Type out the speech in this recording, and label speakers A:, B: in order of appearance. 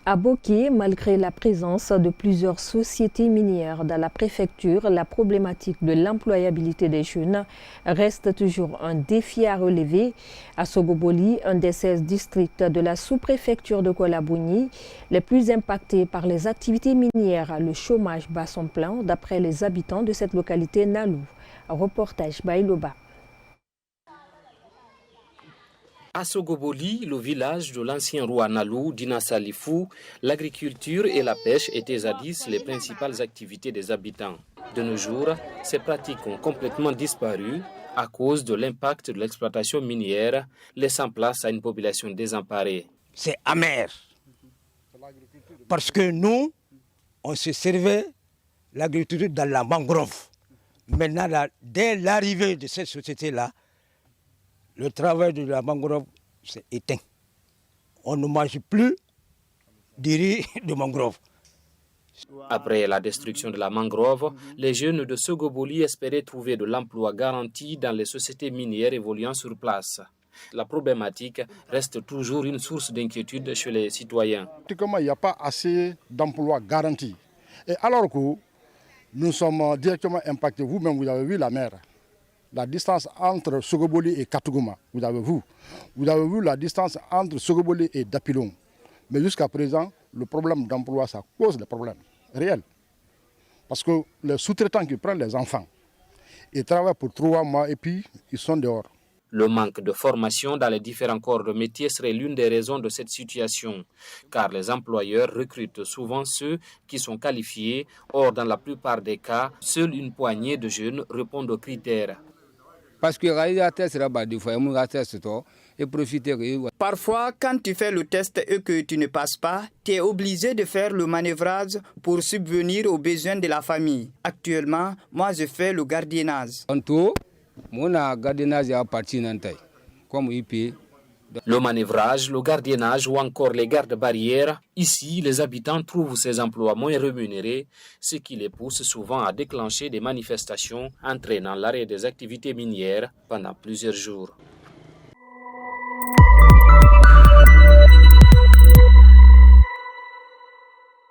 A: À Boké, malgré la présence de plusieurs sociétés minières dans la préfecture, la problématique de l'employabilité des jeunes reste toujours un défi à relever. À Sogoboli, un des 16 districts de la sous-préfecture de Kolabouni, les plus impactés par les activités minières, le chômage bat son plein, d'après les habitants de cette localité Nalou. Reportage Baïloba.
B: À Sogoboli, le village de l'ancien roi Nalou, Dina Salifou, l'agriculture et la pêche étaient jadis les principales activités des habitants. De nos jours, ces pratiques ont complètement disparu à cause de l'impact de l'exploitation minière, laissant place à une population désemparée.
C: C'est amer, parce que nous, on se servait l'agriculture dans la mangrove. Maintenant, dès l'arrivée de cette société-là, le travail de la mangrove s'est éteint. On ne mange plus du riz de mangrove.
B: Après la destruction de la mangrove, les jeunes de Sogoboli espéraient trouver de l'emploi garanti dans les sociétés minières évoluant sur place. La problématique reste toujours une source d'inquiétude chez les citoyens.
D: Il n'y a pas assez d'emplois garantis. Et alors que nous sommes directement impactés, vous-même vous avez vu la mer. La distance entre Sogoboli et Katougoma, vous avez vu la distance entre Sogoboli et Dapilon. Mais jusqu'à présent, le problème d'emploi, ça cause des problèmes réels. Parce que les sous-traitants qui prennent les enfants, ils travaillent pour 3 mois et puis ils sont dehors.
B: Le manque de formation dans les différents corps de métier serait l'une des raisons de cette situation, car les employeurs recrutent souvent ceux qui sont qualifiés. Or, dans la plupart des cas, seule une poignée de jeunes répondent aux critères.
E: Parce que
F: parfois, quand tu fais le test et que tu ne passes pas, tu es obligé de faire le manœuvrage pour subvenir aux besoins de la famille. Actuellement, moi je fais le gardiennage.
B: Le manœuvrage, le gardiennage ou encore les gardes-barrières, ici, les habitants trouvent ces emplois moins rémunérés, ce qui les pousse souvent à déclencher des manifestations entraînant l'arrêt des activités minières pendant plusieurs jours.